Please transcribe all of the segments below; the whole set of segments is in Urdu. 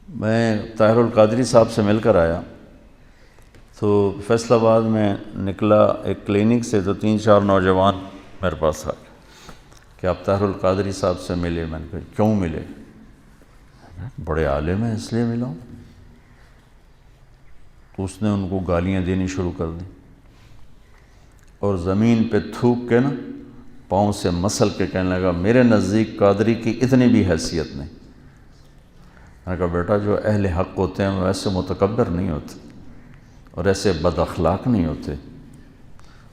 میں طاہر القادری صاحب سے مل کر آیا تو فیصل آباد میں نکلا ایک کلینک سے، تو 3-4 نوجوان میرے پاس آ گئے کہ آپ طاہر القادری صاحب سے ملے۔ میں نے کہا کیوں ملے؟ بڑے عالم ہیں اس لیے ملا ہوں۔ تو اس نے ان کو گالیاں دینی شروع کر دی اور زمین پہ تھوک کے نا پاؤں سے مسل کے کہنے لگا میرے نزدیک قادری کی اتنی بھی حیثیت نہیں۔ میں نے کہا بیٹا جو اہل حق ہوتے ہیں وہ ایسے متکبر نہیں ہوتے اور ایسے بد اخلاق نہیں ہوتے۔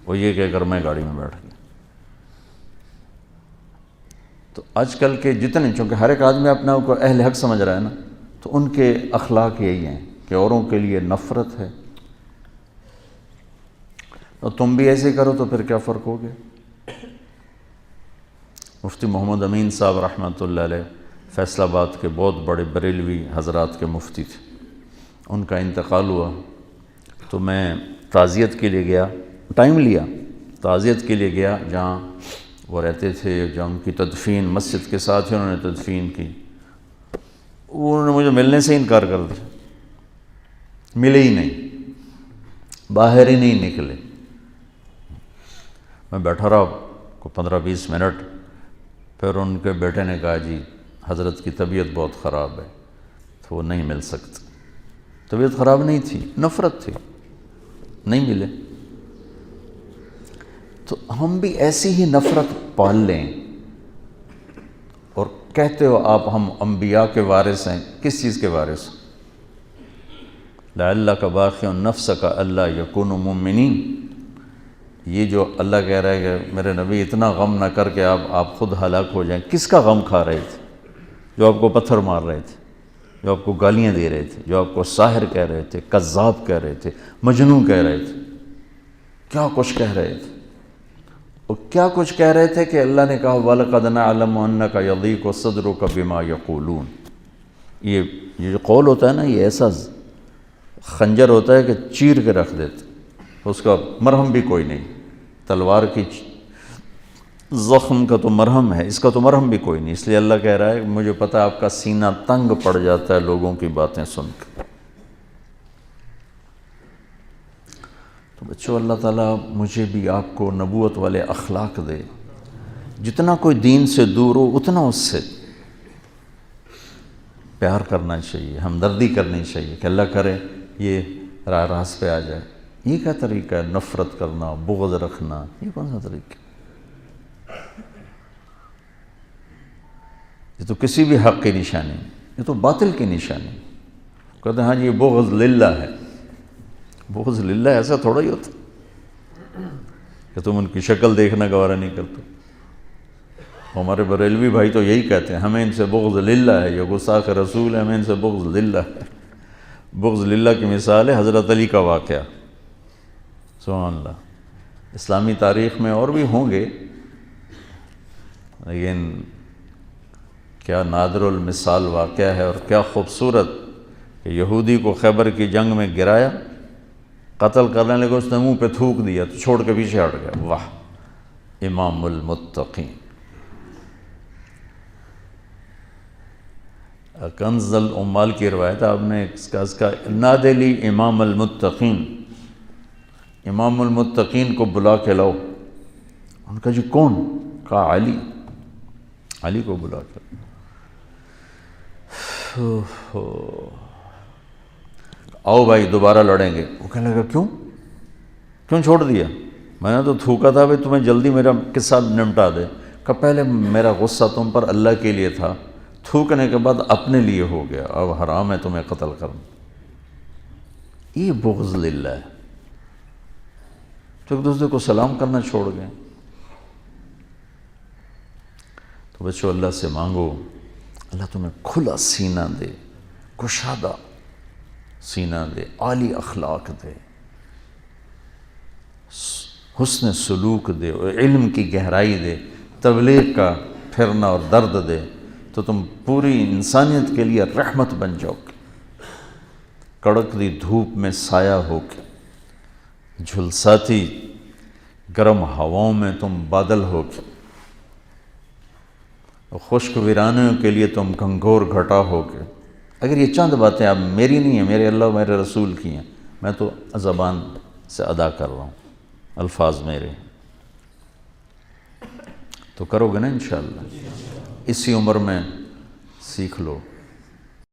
وہ یہ کہہ کر میں گاڑی میں بیٹھ گیا۔ تو آج کل کے جتنے، چونکہ ہر ایک آدمی اپنے آپ کو اہل حق سمجھ رہا ہے نا، تو ان کے اخلاق یہی ہیں کہ اوروں کے لیے نفرت ہے۔ اور تم بھی ایسے کرو تو پھر کیا فرق ہو گیا؟ مفتی محمد امین صاحب رحمۃ اللہ علیہ فیصل آباد کے بہت بڑے بریلوی حضرات کے مفتی تھے، ان کا انتقال ہوا تو میں تعزیت کے لیے گیا، ٹائم لیا، تعزیت کے لیے گیا جہاں وہ رہتے تھے، جہاں ان کی تدفین مسجد کے ساتھ ہی انہوں نے تدفین کی۔ انہوں نے مجھے ملنے سے انکار کر دیا، ملے ہی نہیں، باہر ہی نہیں نکلے۔ میں بیٹھا رہا کو 15-20 منٹ، پھر ان کے بیٹے نے کہا جی حضرت کی طبیعت بہت خراب ہے تو وہ نہیں مل سکتے۔ طبیعت خراب نہیں تھی، نفرت تھی، نہیں ملے۔ تو ہم بھی ایسی ہی نفرت پال لیں اور کہتے ہو آپ ہم انبیاء کے وارث ہیں، کس چیز کے وارث؟ لعلک باخع نفسک الا یکونوا مؤمنین۔ یہ جو اللہ کہہ رہا ہے کہ میرے نبی اتنا غم نہ کر کے آپ خود ہلاک ہو جائیں، کس کا غم کھا رہے تھے؟ جو آپ کو پتھر مار رہے تھے، جو آپ کو گالیاں دے رہے تھے، جو آپ کو ساحر کہہ رہے تھے، کذاب کہہ رہے تھے، مجنون کہہ رہے تھے، کیا کچھ کہہ رہے تھے؟ اور کیا کچھ کہہ رہے تھے کہ اللہ نے کہا وَلَقَدْ نَعْلَمُ أَنَّكَ يَضِيقُ صَدْرُكَ بِمَا يَقُولُونَ۔ یہ جو قول ہوتا ہے نا، یہ ایسا خنجر ہوتا ہے کہ چیر کے رکھ دیتے، اس کا مرہم بھی کوئی نہیں۔ تلوار کی زخم کا تو مرہم ہے، اس کا تو مرہم بھی کوئی نہیں۔ اس لیے اللہ کہہ رہا ہے مجھے پتہ ہے آپ کا سینہ تنگ پڑ جاتا ہے لوگوں کی باتیں سن کے۔ تو بچوں اللہ تعالیٰ مجھے بھی آپ کو نبوت والے اخلاق دے، جتنا کوئی دین سے دور ہو اتنا اس سے پیار کرنا چاہیے، ہمدردی کرنی چاہیے کہ اللہ کرے یہ راہ راست پہ آ جائے۔ یہ کیا طریقہ ہے؟ نفرت کرنا، بغض رکھنا، یہ کون سا طریقہ؟ یہ تو کسی بھی حق کی نشانی ہے، یہ تو باطل کی نشانی ہے۔ کہتے ہیں ہاں جی یہ بغض للہ ہے۔ بغض للہ ایسا تھوڑا ہی ہوتا کہ تم ان کی شکل دیکھنا گوارا نہیں کرتے۔ ہمارے بریلوی بھائی تو یہی کہتے ہیں ہمیں ان سے بغض للہ ہے، یہ گستاخ رسول ہے، ہمیں ان سے بغض للہ ہے۔ بغض للہ کی مثال ہے حضرت علی کا واقعہ۔ سبحان اللہ۔ اسلامی تاریخ میں اور بھی ہوں گے، لیکن کیا نادر المثال واقعہ ہے اور کیا خوبصورت کہ یہودی کو خیبر کی جنگ میں گرایا، قتل کرنے لگے، اس نے منہ پہ تھوک دیا تو چھوڑ کے پیچھے ہٹ گیا۔ واہ، امام المتقین۔ کنز العمال کی روایت آپ نے اس کا نادی لی امام المتقین، امام المتقین کو بلا کے لاؤ۔ ان کا جی کون؟ کہا علی، علی کو بلا کے آؤ بھائی دوبارہ لڑیں گے۔ وہ کہنے لگا کیوں چھوڑ دیا؟ میں نے تو تھوکا تھا بھائی تمہیں جلدی میرا قصہ نمٹا دے۔ کہ پہلے میرا غصہ تم پر اللہ کے لیے تھا، تھوکنے کے بعد اپنے لیے ہو گیا، اب حرام ہے تمہیں قتل کرنا۔ یہ بغض للہ ہے۔ تو ایک دوسرے کو سلام کرنا چھوڑ گئے۔ تو بچوں اللہ سے مانگو اللہ تمہیں کھلا سینہ دے، کشادہ سینہ دے، عالی اخلاق دے، حسن سلوک دے، علم کی گہرائی دے، تبلیغ کا پھرنا اور درد دے، تو تم پوری انسانیت کے لیے رحمت بن جاؤ گے۔ کڑکتی دھوپ میں سایہ ہو کے، جھلساتی گرم ہواؤں میں تم بادل ہو کے، خشک ویرانوں کے لیے تم گھنگھور گھٹا ہو کے، اگر یہ چند باتیں اب میری نہیں ہیں، میرے اللہ و میرے رسول کی ہیں، میں تو زبان سے ادا کر رہا ہوں، الفاظ میرے، تو کرو گے نا انشاءاللہ؟ اسی عمر میں سیکھ لو.